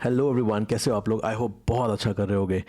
Hello everyone, कैसे हो आप लोग? आई होप बहुत अच्छा कर रहे होगे।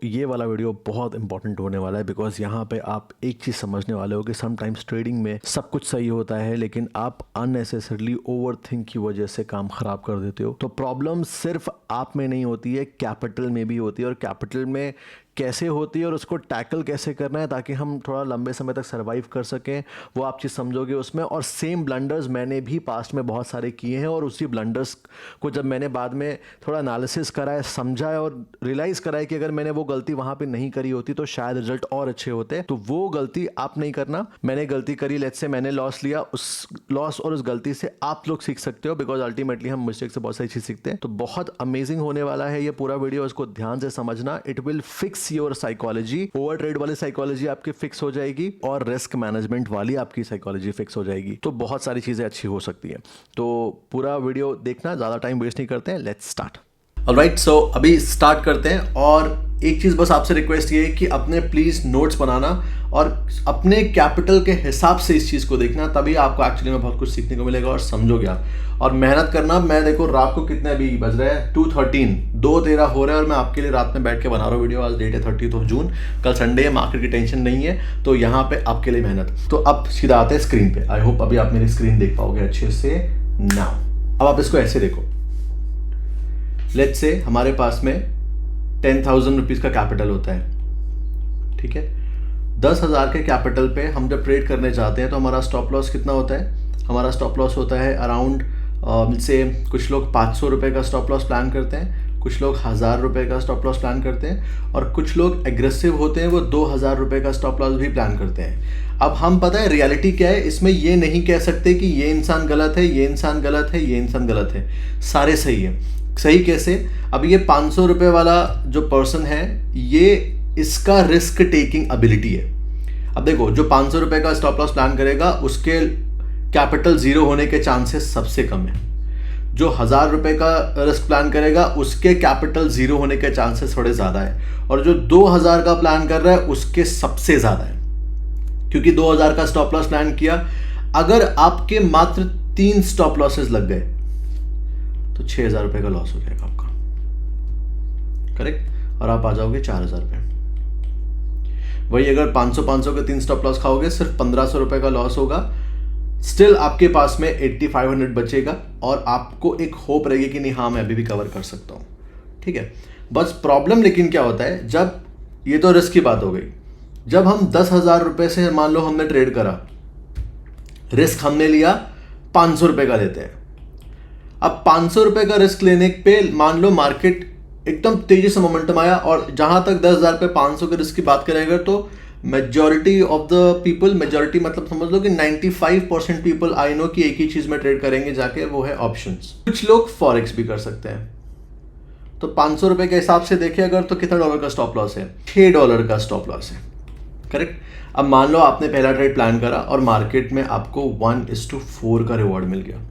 ये वाला वीडियो बहुत इंपॉर्टेंट होने वाला है बिकॉज यहाँ पे आप एक चीज़ समझने वाले हो कि समटाइम्स ट्रेडिंग में सब कुछ सही होता है लेकिन आप अननेसेसरली ओवर थिंक की वजह से काम ख़राब कर देते हो। तो प्रॉब्लम सिर्फ आप में नहीं होती है, कैपिटल में भी होती है। और कैपिटल में कैसे होती है और उसको टैकल कैसे करना है ताकि हम थोड़ा लंबे समय तक सर्वाइव कर सकें, वो आप चीज़ समझोगे उसमें। और सेम ब्लंडर्स मैंने भी पास्ट में बहुत सारे किए हैं और उसी ब्लंडर्स को जब मैंने बाद में थोड़ा एनालिसिस करा है, समझा है और रियलाइज़ करा है कि अगर मैंने वो गलती वहाँ पे नहीं करी होती तो शायद रिजल्ट और अच्छे होते। तो वो गलती आप नहीं करना। मैंने गलती करी, लेट्स से मैंने लॉस लिया, उस लॉस और उस गलती से आप लोग सीख सकते हो बिकॉज अल्टीमेटली हम मिस्टेक से बहुत सारी चीज़ सीखते हैं। तो बहुत अमेजिंग होने वाला है ये पूरा वीडियो, इसको ध्यान से समझना। It will fix your psychology. Over trade वाली साइकोलॉजी आपकी फिक्स हो जाएगी और रिस्क मैनेजमेंट वाली आपकी साइकोलॉजी फिक्स हो जाएगी। तो बहुत सारी चीज़ें अच्छी हो सकती है। तो पूरा वीडियो देखना, ज़्यादा टाइम वेस्ट नहीं करते हैं। Let's start. ऑलराइट, सो अभी स्टार्ट करते हैं। और एक चीज़ बस आपसे रिक्वेस्ट ये है कि अपने प्लीज़ नोट्स बनाना और अपने कैपिटल के हिसाब से इस चीज़ को देखना, तभी आपको एक्चुअली में बहुत कुछ सीखने को मिलेगा और समझोगे आप। और मेहनत करना। मैं देखो रात को कितने अभी बज रहे हैं 2:13, 2:13 हो रहा है और मैं आपके लिए रात में बैठ के बना रहा हूँ वीडियो। आज डेट है 30 जून, कल संडे है, मार्केट की टेंशन नहीं है, तो यहाँ पे आपके लिए मेहनत। तो अब सीधा आते हैं स्क्रीन पे। आई होप अभी आप मेरी स्क्रीन देख पाओगे अच्छे से। नाउ अब आप इसको ऐसे देखो। लेट्स से हमारे पास में 10,000 रुपीज़ का कैपिटल होता है, ठीक है। 10,000 के कैपिटल पे हम जब ट्रेड करने जाते हैं तो हमारा स्टॉप लॉस कितना होता है? हमारा स्टॉप लॉस होता है अराउंड से कुछ लोग 500 रुपये का स्टॉप लॉस प्लान करते हैं, कुछ लोग 1,000 रुपये का स्टॉप लॉस प्लान करते हैं और कुछ लोग एग्रेसिव होते हैं, वो 2,000 रुपये का स्टॉप लॉस भी प्लान करते हैं। अब हम पता है रियलिटी क्या है, इसमें ये नहीं कह सकते कि ये इंसान गलत है, ये इंसान गलत है, ये इंसान गलत है, सारे सही है। सही कैसे? अब ये 500 रुपये वाला जो पर्सन है, ये इसका रिस्क टेकिंग एबिलिटी है। अब देखो, जो 500 रुपये का स्टॉप लॉस प्लान करेगा उसके कैपिटल जीरो होने के चांसेस सबसे कम है। जो 1,000 रुपये का रिस्क प्लान करेगा उसके कैपिटल जीरो होने के चांसेस थोड़े ज़्यादा है, और जो 2,000 का प्लान कर रहा है उसके सबसे ज़्यादा है, क्योंकि 2,000 का स्टॉप लॉस प्लान किया। अगर आपके मात्र 3 स्टॉप लॉसेस लग गए तो 6,000 रुपये का लॉस हो जाएगा आपका, करेक्ट। और आप आ जाओगे 4,000 रुपये। वही अगर 500 के 3 स्टॉप लॉस खाओगे, सिर्फ 1,500 रुपये का लॉस होगा। स्टिल आपके पास में 8,500 बचेगा और आपको एक होप रहेगी कि नहीं, हाँ मैं अभी भी कवर कर सकता हूँ, ठीक है। बस प्रॉब्लम लेकिन क्या होता है, जब ये तो रिस्क की बात हो गई, जब हम 10,000 रुपये से मान लो हमने ट्रेड करा, रिस्क हमने लिया 500 रुपये का लेते हैं। अब 500 रुपये का रिस्क लेने पे मान लो मार्केट एकदम तेजी से मोमेंटम आया, और जहां तक 10,000 पे 500 के रिस्क की बात करेंगे तो majority of the people, majority मतलब समझ लो कि 95% पीपल आई नो कि एक ही चीज में ट्रेड करेंगे जाके, वो है ऑप्शंस। कुछ लोग फॉरेक्स भी कर सकते हैं। तो 500 रुपये के हिसाब से देखें अगर, तो कितना डॉलर का स्टॉप लॉस है? $6 का स्टॉप लॉस है, करेक्ट। अब मान लो आपने पहला ट्रेड प्लान करा और मार्केट में आपको 1:4 का रिवॉर्ड मिल गया,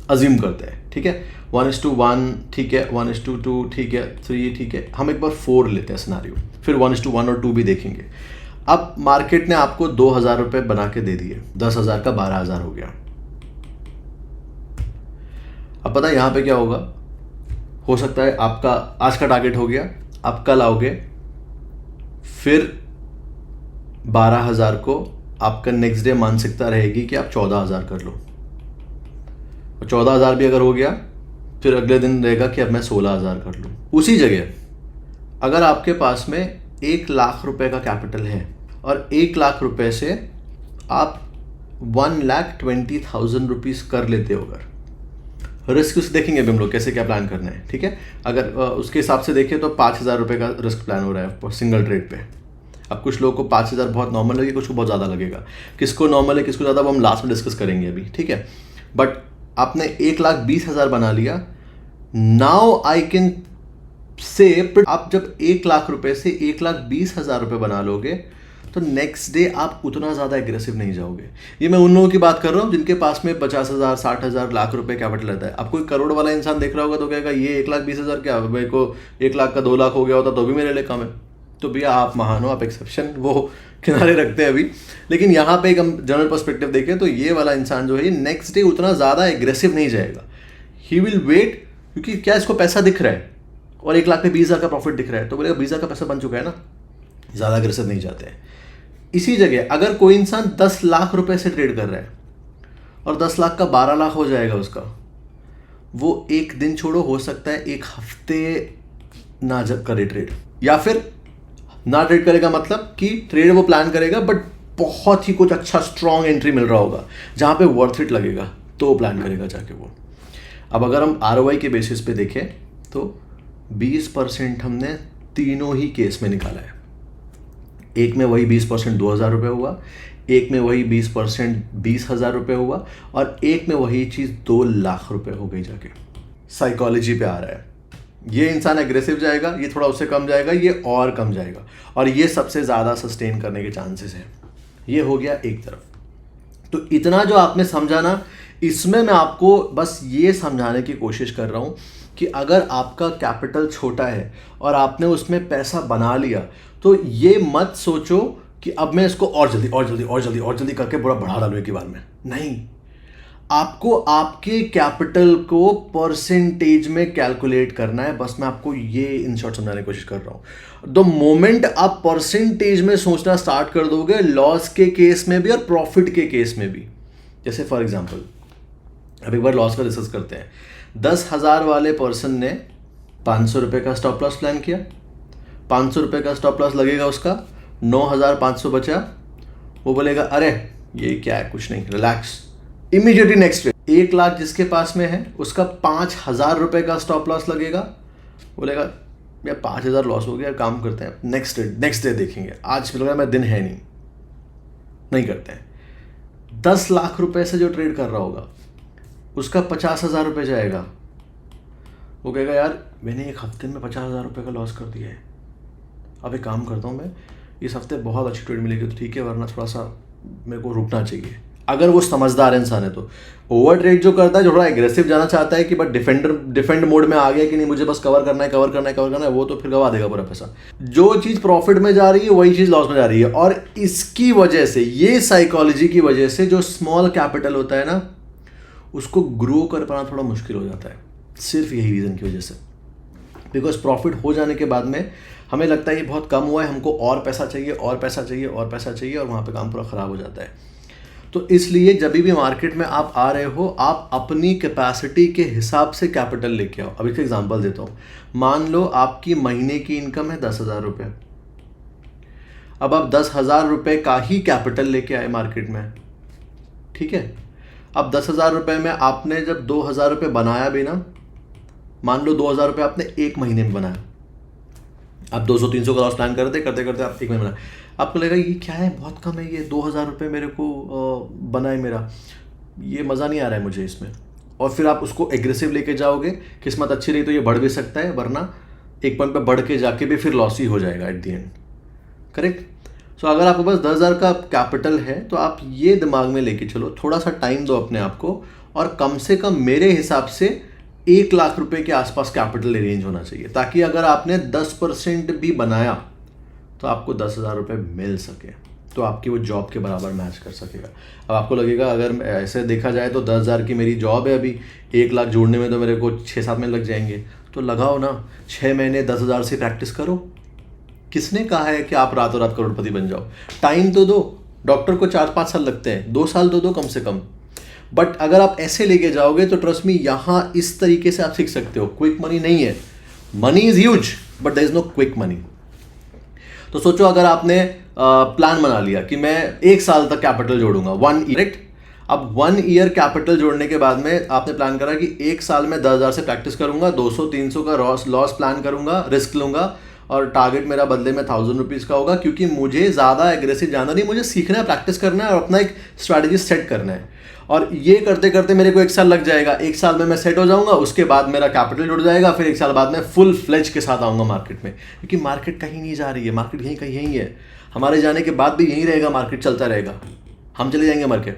अज्यूम करते हैं, ठीक है। 1:1 ठीक है, 1:2 ठीक है, 3 ठीक है, हम एक बार 4 लेते हैं सिनारियो, फिर 1:1 और 2 भी देखेंगे। अब मार्केट ने आपको 2,000 रुपये बना के दे दिए, 10,000 का 12,000 हो गया। अब पता है यहां पे क्या होगा? हो सकता है आपका आज का टारगेट हो गया, आप कल आओगे, फिर 12,000 को आपका नेक्स्ट डे मानसिकता रहेगी कि आप 14,000 कर लो, और 14,000 भी अगर हो गया, फिर अगले दिन रहेगा कि अब मैं 16,000 कर लूँ। उसी जगह अगर आपके पास में 1,00,000 रुपए का कैपिटल है और 1,00,000 रुपए से आप 1,20,000 रुपीज़ कर लेते हो, अगर रिस्क उस देखेंगे अभी हम लोग कैसे क्या प्लान करना है, ठीक है। अगर उसके हिसाब से देखें तो 5,000 रुपये का रिस्क प्लान हो रहा है सिंगल ट्रेड पे। अब कुछ लोगों को 5,000 बहुत नॉर्मल लगेगा, कुछ को बहुत ज़्यादा लगेगा। किसको नॉर्मल है, किसको ज़्यादा, वो हम लास्ट में डिस्कस करेंगे अभी, ठीक है। बट आपने 1,20,000 बना लिया। नाउ आई कैन से आप जब 1,00,000 रुपए से 1,20,000 रुपये बना लोगे तो नेक्स्ट डे आप उतना ज़्यादा एग्रेसिव नहीं जाओगे। ये मैं उन लोगों की बात कर रहा हूँ जिनके पास में 50,000, 60,000, लाख रुपए कैपिटल रहता है। अब कोई करोड़ वाला इंसान देख रहा होगा तो कहेगा ये 1,20,000 क्या, मेरे को 1,00,000 का 2,00,000 हो गया होता तो भी मेरे लिए कम है। तो भैया आप महान हो, आप एक्सेप्शन वो किनारे रखते हैं अभी। लेकिन यहाँ पे एक हम जनरल पर्सपेक्टिव देखें तो ये वाला इंसान जो है नेक्स्ट डे उतना ज़्यादा एग्रेसिव नहीं जाएगा। ही विल वेट क्योंकि क्या इसको पैसा दिख रहा है और 1 लाख पे 20,000 का प्रॉफिट दिख रहा है, तो बोलेगा 20,000 का पैसा बन चुका है ना, ज़्यादा अग्रेसिव नहीं जाते हैं। इसी जगह अगर कोई इंसान 10 लाख रुपए से ट्रेड कर रहा है और 10 लाख का 12 लाख हो जाएगा उसका, वो एक दिन छोड़ो, हो सकता है 1 हफ्ते ना जब करे ट्रेड, या फिर ना ट्रेड करेगा मतलब कि ट्रेड वो प्लान करेगा बट बहुत ही कुछ अच्छा स्ट्रॉन्ग एंट्री मिल रहा होगा जहाँ पे वर्थ इट लगेगा, तो वो प्लान करेगा जाके वो। अब अगर हम ROI के बेसिस पे देखें तो 20% हमने तीनों ही केस में निकाला है। एक में वही 20% 2,000 रुपये हुआ, एक में वही 20% 20,000 रुपये हुआ, और एक में वही चीज़ 2 लाख रुपये हो गई जाके। साइकोलॉजी पे आ रहा है, ये इंसान एग्रेसिव जाएगा, ये थोड़ा उससे कम जाएगा, ये और कम जाएगा, और ये सबसे ज़्यादा सस्टेन करने के चांसेस हैं। ये हो गया एक तरफ। तो इतना जो आपने समझा ना, इसमें मैं आपको बस ये समझाने की कोशिश कर रहा हूँ कि अगर आपका कैपिटल छोटा है और आपने उसमें पैसा बना लिया, तो ये मत सोचो कि अब मैं इसको और जल्दी और जल्दी और जल्दी और जल्दी करके पूरा बढ़ा डालूँ एक ही बार में। नहीं, आपको आपके कैपिटल को परसेंटेज में कैलकुलेट करना है। बस मैं आपको ये इन शॉर्ट समझाने की कोशिश कर रहा हूँ। द मोमेंट आप परसेंटेज में सोचना स्टार्ट कर दोगे, लॉस के केस में भी और प्रॉफिट के केस में भी। जैसे फॉर एग्जांपल अब एक बार लॉस का डिस्कस करते हैं। 10,000 वाले पर्सन ने 500 रुपये का स्टॉप लॉस प्लान किया, 500 रुपये का स्टॉप लॉस लगेगा उसका, 9,500 बचा। वो बोलेगा अरे ये क्या है, कुछ नहीं, relax, immediately next day. 1 lakh जिसके पास में है उसका 5,000 रुपये का स्टॉप लॉस लगेगा, बोलेगा यार 5,000 लॉस हो गया, काम करते हैं नेक्स्ट डे देखेंगे, आज लग रहा है मैं दिन है नहीं करते हैं। 10 लाख रुपए से जो ट्रेड कर रहा होगा उसका 50,000 रुपये जाएगा। वो कहेगा यार मैंने एक हफ्ते में 50,000 रुपये का लॉस कर दिया है, अब एक काम करता हूँ, मैं इस हफ्ते बहुत अच्छी ट्रेड मिलेगी तो ठीक है, वरना थोड़ा सा मेरे को रुकना चाहिए। अगर वो समझदार इंसान है तो। ओवर ट्रेड जो करता है, जो थोड़ा एग्रेसिव जाना चाहता है कि बट डिफेंड मोड में आ गया कि नहीं मुझे बस कवर करना है, वो तो फिर गवा देगा पूरा पैसा। जो चीज़ प्रॉफिट में जा रही है वही चीज़ लॉस में जा रही है। और इसकी वजह से, ये साइकोलॉजी की वजह से, जो स्मॉल कैपिटल होता है ना, उसको ग्रो कर पाना थोड़ा मुश्किल हो जाता है, सिर्फ यही रीज़न की वजह से। बिकॉज प्रॉफिट हो जाने के बाद में हमें लगता है ये बहुत कम हुआ है, हमको और पैसा चाहिए और पैसा चाहिए और पैसा चाहिए, और वहाँ पे काम पूरा ख़राब हो जाता है। तो इसलिए जब भी मार्केट में आप आ रहे हो, आप अपनी कैपेसिटी के हिसाब से कैपिटल लेके आओ। अब एक एग्जांपल देता हूँ। मान लो आपकी महीने की इनकम है 10,000 रुपये। अब आप 10,000 रुपये का ही कैपिटल लेके आए मार्केट में, ठीक है। अब 10,000 रुपये में आपने जब 2,000 रुपये बनाया भी ना, मान लो 2,000 रुपये आपने एक महीने में बनाया, आप 200-300 का लॉस प्लान करते आप एक महीने बनाए, आपको लगेगा ये क्या है, बहुत कम है, ये 2,000 रुपये मेरे को बना है मेरा, ये मज़ा नहीं आ रहा है मुझे इसमें। और फिर आप उसको एग्रेसिव लेके जाओगे, किस्मत अच्छी रही तो ये बढ़ भी सकता है, वरना एक पॉइंट पे बढ़ के जाके भी फिर लॉस ही हो जाएगा एट द एंड, करेक्ट। सो अगर आपके पास 10,000 का कैपिटल है तो आप ये दिमाग में लेके चलो, थोड़ा सा टाइम दो अपने आप को, और कम से कम मेरे हिसाब से 1 लाख रुपए के आसपास कैपिटल अरेंज होना चाहिए, ताकि अगर आपने 10% भी बनाया तो आपको 10,000 रुपये मिल सके, तो आपकी वो जॉब के बराबर मैच कर सकेगा। अब आपको लगेगा अगर ऐसे देखा जाए तो 10,000 की मेरी जॉब है, अभी 1 लाख जोड़ने में तो मेरे को 6-7 महीने लग जाएंगे, तो लगाओ ना 6 महीने 10,000 से प्रैक्टिस करो। किसने कहा है कि आप रातों रात करोड़पति बन जाओ? टाइम तो दो, डॉक्टर को 4-5 साल लगते हैं, 2 साल तो दो कम से कम। बट अगर आप ऐसे लेके जाओगे तो ट्रस्ट मी, यहाँ इस तरीके से आप सीख सकते हो। क्विक मनी नहीं है, money is huge but there is no quick money. तो सोचो अगर आपने प्लान बना लिया कि मैं 1 साल तक कैपिटल जोड़ूंगा, 1 ईयर। अब 1 ईयर कैपिटल जोड़ने के बाद में आपने प्लान करा कि 1 साल में 10,000 से प्रैक्टिस करूंगा, 200-300 का लॉस प्लान करूंगा, रिस्क लूंगा, और टारगेट मेरा बदले में 1,000 रुपीज़ का होगा, क्योंकि मुझे ज़्यादा एग्रेसिव जाना नहीं, मुझे सीखना है, प्रैक्टिस करना है और अपना एक स्ट्रैटेजी सेट करना है। और ये करते करते मेरे को 1 साल लग जाएगा, 1 साल में मैं सेट हो जाऊंगा, उसके बाद मेरा कैपिटल जुड़ जाएगा, फिर 1 साल बाद में फुल फ्लेज के साथ आऊँगा मार्केट में, क्योंकि मार्केट कहीं नहीं जा रही है, मार्केट यहीं कहीं यहीं है, हमारे जाने के बाद भी यहीं रहेगा, मार्केट चलता रहेगा, हम चले जाएंगे मर के।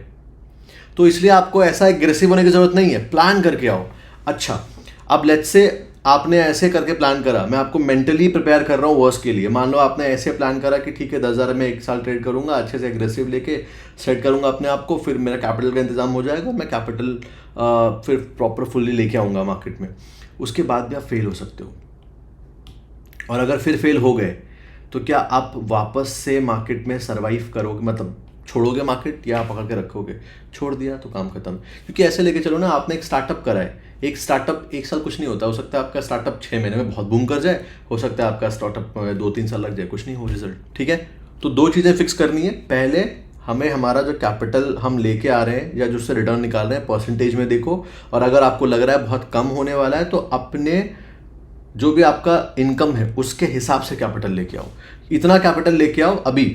तो इसलिए आपको ऐसा एग्रेसिव होने की ज़रूरत नहीं है, प्लान करके आओ। अच्छा, अब लेट्स से आपने ऐसे करके प्लान करा, मैं आपको मेंटली प्रिपेयर कर रहा हूँ वर्स के लिए। मान लो आपने ऐसे प्लान करा कि ठीक है 10,000 में 1 साल ट्रेड करूंगा, अच्छे से एग्रेसिव लेके सेट करूंगा अपने आप को, फिर मेरा कैपिटल का इंतजाम हो जाएगा, मैं कैपिटल फिर प्रॉपर फुल्ली लेके आऊँगा मार्केट में। उसके बाद भी आप फेल हो सकते हो। और अगर फिर फेल हो गए तो क्या आप वापस से मार्केट में सरवाइव करोगे, मतलब छोड़ोगे मार्केट, या पकड़ के रखोगे? छोड़ दिया तो काम खत्म। क्योंकि ऐसे लेके चलो ना, आपने एक स्टार्टअप करा है, एक स्टार्टअप 1 साल कुछ नहीं होता, हो सकता है आपका स्टार्टअप 6 महीने में बहुत बूम कर जाए, हो सकता है आपका स्टार्टअप 2-3 साल लग जाए, कुछ नहीं हो रिजल्ट, ठीक है। तो 2 चीज़ें फिक्स करनी है। पहले हमें हमारा जो कैपिटल हम लेके आ रहे हैं या जो उससे रिटर्न निकाल रहे हैं परसेंटेज में देखो, और अगर आपको लग रहा है बहुत कम होने वाला है तो अपने जो भी आपका इनकम है उसके हिसाब से कैपिटल लेके आओ। इतना कैपिटल लेके आओ अभी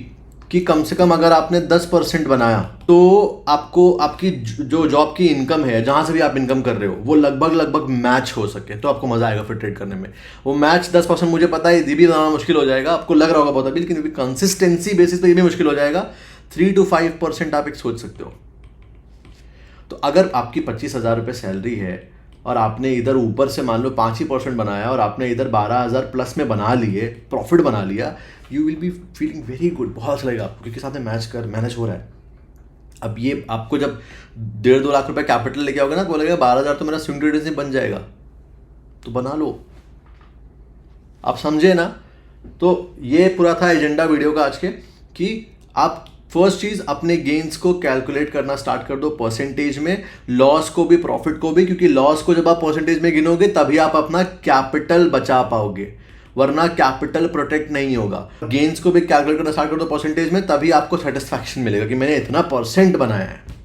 कि कम से कम अगर आपने 10% बनाया तो आपको आपकी जो जॉब की इनकम है, जहां से भी आप इनकम कर रहे हो, वो लगभग मैच हो सके, तो आपको मजा आएगा फिर ट्रेड करने में। वो मैच 10% मुझे पता है ये भी बनाना मुश्किल हो जाएगा, आपको लग रहा होगा बहुत अभी, लेकिन कंसिस्टेंसी बेसिस पे ये भी मुश्किल हो जाएगा। 3 to 5% आप एक सोच सकते हो। तो अगर आपकी 25,000 रुपये सैलरी है और आपने इधर ऊपर से मान लो 5% बनाया और आपने इधर 12,000 प्लस में बना लिए, प्रॉफिट बना लिया, you will be feeling very good, बहुत अच्छा लगेगा आपको, क्योंकि साथ में मैनेज हो रहा है। अब ये आपको जब 1.5-2 लाख रुपए कैपिटल लेके आओगे ना, तो बोलेगा 12,000 तो मेरा स्विंग ट्रेडर से बन जाएगा, तो बना लो। आप समझे ना? तो ये पूरा था एजेंडा वीडियो का आज के, कि आप फर्स्ट चीज अपने गेन्स को कैलकुलेट करना स्टार्ट कर दो परसेंटेज में, लॉस को भी प्रॉफिट को भी, क्योंकि लॉस को जब आप परसेंटेज में गिनोगे तभी आप अपना कैपिटल बचा पाओगे, वरना कैपिटल प्रोटेक्ट नहीं होगा। गेन्स को भी कैलकुलेट करना स्टार्ट कर दो परसेंटेज में, तभी आपको सेटिस्फैक्शन मिलेगा कि मैंने इतना परसेंट बनाया है।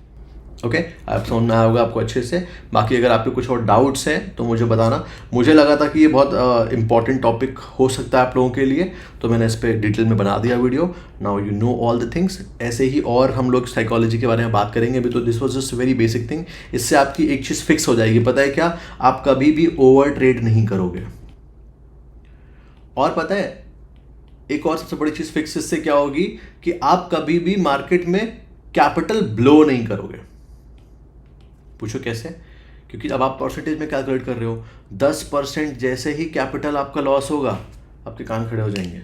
ओके, आप समझ में आया होगा आपको अच्छे से। बाकी अगर आपके कुछ और डाउट्स हैं तो मुझे बताना। मुझे लगा था कि ये बहुत इंपॉर्टेंट टॉपिक हो सकता है आप लोगों के लिए, तो मैंने इस पर डिटेल में बना दिया video. Now you know all the things. ऐसे ही और हम लोग साइकोलॉजी के बारे में बात करेंगे अभी, तो this was just very basic thing. इससे आपकी एक चीज़ फिक्स हो जाएगी, पता है क्या? आप कभी भी ओवर ट्रेड नहीं करोगे। और पता है एक और सबसे बड़ी चीज़ फिक्स इससे क्या होगी, कि आप कभी भी मार्केट में कैपिटल ब्लो नहीं करोगे। पूछो कैसे? क्योंकि अब आप परसेंटेज में कैलकुलेट कर रहे हो, 10% जैसे ही कैपिटल आपका लॉस होगा, आपके कान खड़े हो जाएंगे।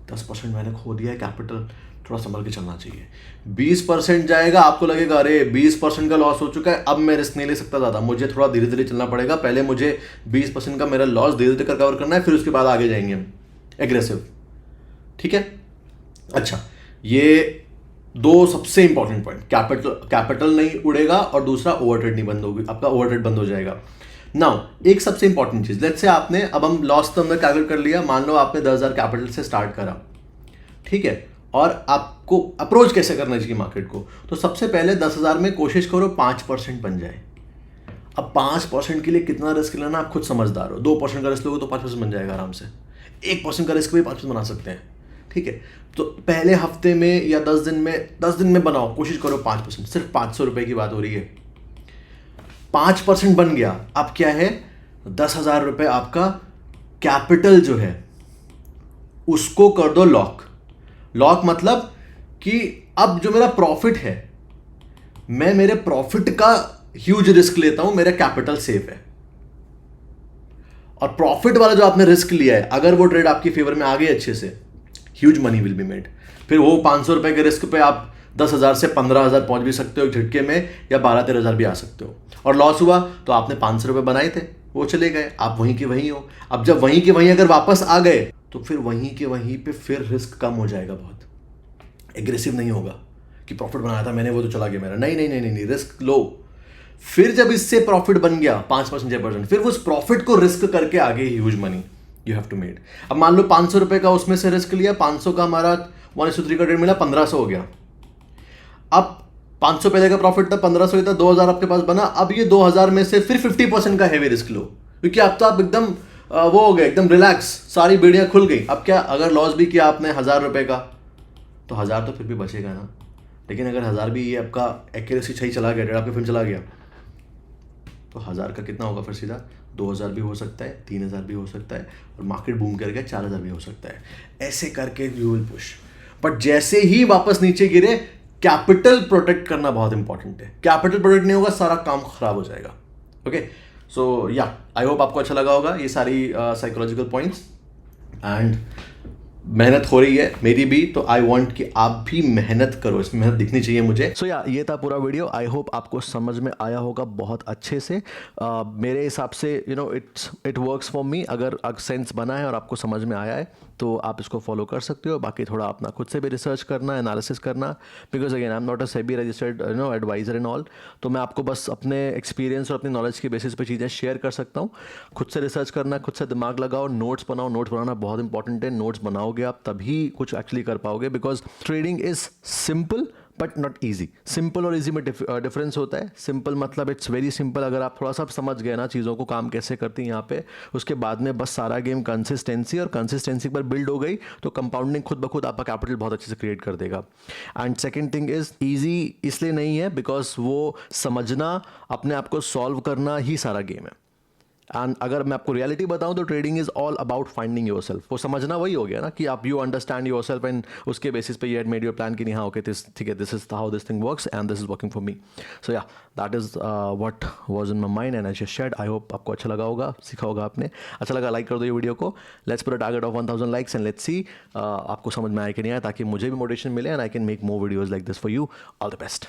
10% मैंने खो दिया है कैपिटल, थोड़ा संभल के चलना चाहिए। 20% जाएगा, आपको लगेगा अरे 20% का लॉस हो चुका है, अब मैं रिस्क नहीं ले सकता ज़्यादा, मुझे थोड़ा धीरे धीरे चलना पड़ेगा, पहले मुझे 20% का मेरा लॉस धीरे धीरे कवर करना है, फिर उसके बाद आगे जाएंगे हम एग्रेसिव। ठीक है? अच्छा, ये 2 सबसे इंपॉर्टेंट पॉइंट, कैपिटल नहीं उड़ेगा और दूसरा ओवर ट्रेड नहीं बंद होगी, आपका ओवर ट्रेड बंद हो जाएगा। नाउ एक सबसे इंपॉर्टेंट चीज, लेट्स से आपने, अब हम लॉस तो हमने कैलकुलेट कर लिया, मान लो आपने 10,000 कैपिटल से स्टार्ट करा, ठीक है, और आपको अप्रोच कैसे करना चाहिए मार्केट को, तो सबसे पहले 10,000 में कोशिश करो 5% बन जाए। अब 5% के लिए कितना रिस्क लेना आप खुद समझदार हो। 2% का रिस्क लोगे तो 5% बन जाएगा आराम से। 1% का रिस्क भी 5% बना सकते हैं, ठीक है। तो पहले हफ्ते में या 10 दिन में बनाओ, कोशिश करो 5%, सिर्फ 500 रुपए की बात हो रही है। 5% बन गया, अब क्या है, 10,000 रुपए आपका कैपिटल जो है उसको कर दो लॉक। लॉक मतलब कि अब जो मेरा प्रॉफिट है, मैं मेरे प्रॉफिट का ह्यूज रिस्क लेता हूं, मेरा कैपिटल सेफ है। और प्रॉफिट वाला जो आपने रिस्क लिया है, अगर वो ट्रेड आपकी फेवर में आ गई अच्छे से, huge money will be made. फिर वो 500 रुपए के रिस्क पे आप 10,000 से 15,000 पहुंच भी सकते हो एक झटके में, या 12-13,000 भी आ सकते हो। और लॉस हुआ तो आपने 500 रुपए बनाए थे, वो चले गए, आप वहीं के वहीं हो। अब जब वहीं के वहीं अगर वापस आ गए तो फिर वहीं के वहीं पे फिर रिस्क कम हो जाएगा, बहुत एग्रेसिव नहीं होगा कि प्रॉफिट बनाया था मैंने वो तो चला गया मेरा, नहीं नहीं नहीं नहीं, रिस्क लो। फिर जब इससे प्रॉफिट बन गया 5% 6%, फिर उस प्रॉफिट को रिस्क करके आगे huge money you have to made. अब मान लो 500 रुपए का उसमें से रिस्क लिया, 500 का हमारा 1:3 का ट्रेड मिला, 1500 हो गया। अब 500 पहले का प्रॉफिट था, 1500 था, 2000 आपके पास बना। अब ये 2000 में से फिर 50% का हैवी रिस्क लो, क्योंकि अब तो आप एकदम वो हो गए, एकदम रिलैक्स, सारी बेड़ियां खुल गई। अब क्या, अगर लॉस भी किया आपने 1000 रुपए का, तो 1000 तो फिर भी बचेगा ना। लेकिन अगर 1000 भी ये आपका एक्यूरेसी सही चला गया, ट्रेड आपके फिर चला गया, तो 1000 का कितना होगा, फिर सीधा 2000 भी हो सकता है, 3000 भी हो सकता है, और मार्केट बूम करके 4000 भी हो सकता है। ऐसे करके यू विल पुश। बट जैसे ही वापस नीचे गिरे, कैपिटल प्रोटेक्ट करना बहुत इंपॉर्टेंट है। कैपिटल प्रोटेक्ट नहीं होगा, सारा काम खराब हो जाएगा। ओके, सो या आई होप आपको अच्छा लगा होगा ये सारी साइकोलॉजिकल पॉइंट्स। एंड मेहनत हो रही है मेरी भी, तो आई वांट कि आप भी मेहनत करो, इसमें मेहनत दिखनी चाहिए मुझे। सो या ये था पूरा वीडियो। आई होप आपको समझ में आया होगा बहुत अच्छे से। मेरे हिसाब से इट वर्क्स फॉर मी। अगर सेंस बना है और आपको समझ में आया है तो आप इसको फॉलो कर सकते हो। बाकी थोड़ा अपना खुद से भी रिसर्च करना, एनालिसिस करना, because again I am not a SEBI registered adviser in all. तो मैं आपको बस अपने एक्सपीरियंस और अपनी नॉलेज के बेसिस पे चीज़ें शेयर कर सकता हूँ। खुद से रिसर्च करना, खुद से दिमाग लगाओ, नोट्स बनाओ। नोट्स बनाना बहुत इंपॉर्टेंट है। नोट्स बनाओगे आप तभी कुछ एक्चुअली कर पाओगे, because trading is simple but not easy. Simple और ईजी में डिफरेंस होता है। सिंपल मतलब इट्स वेरी सिंपल, अगर आप थोड़ा सा समझ गए ना चीज़ों को काम कैसे करती हैं यहाँ पे, उसके बाद में बस सारा गेम कंसिस्टेंसी, और कंसिस्टेंसी पर बिल्ड हो गई तो कंपाउंडिंग खुद ब खुद आपका कैपिटल बहुत अच्छे से क्रिएट कर देगा। And second thing is easy इसलिए नहीं है बिकॉज वो समझना, अपने आप को सॉल्व करना ही सारा गेम है। एंड अगर मैं आपको रियलिटी बताऊं तो trading is all about finding yourself. वो समझना वही हो गया ना कि आप you understand yourself, and उसके बेसिस पे you had made your plan कि नहीं, हाँ ओके ठीक है, this is how this thing works and this is working for me. So yeah that is what was in my mind and I just shared. I hope आपको अच्छा लगा होगा, सीखा होगा आपने। अच्छा लगा लाइक कर दो ये वीडियो को। Let's put a target of 1000 likes and let's see आपको समझ में आया कि नहीं आया, ताकि मुझे भी मोटिवेशन मिले and I can make more videos like this for you. All the best.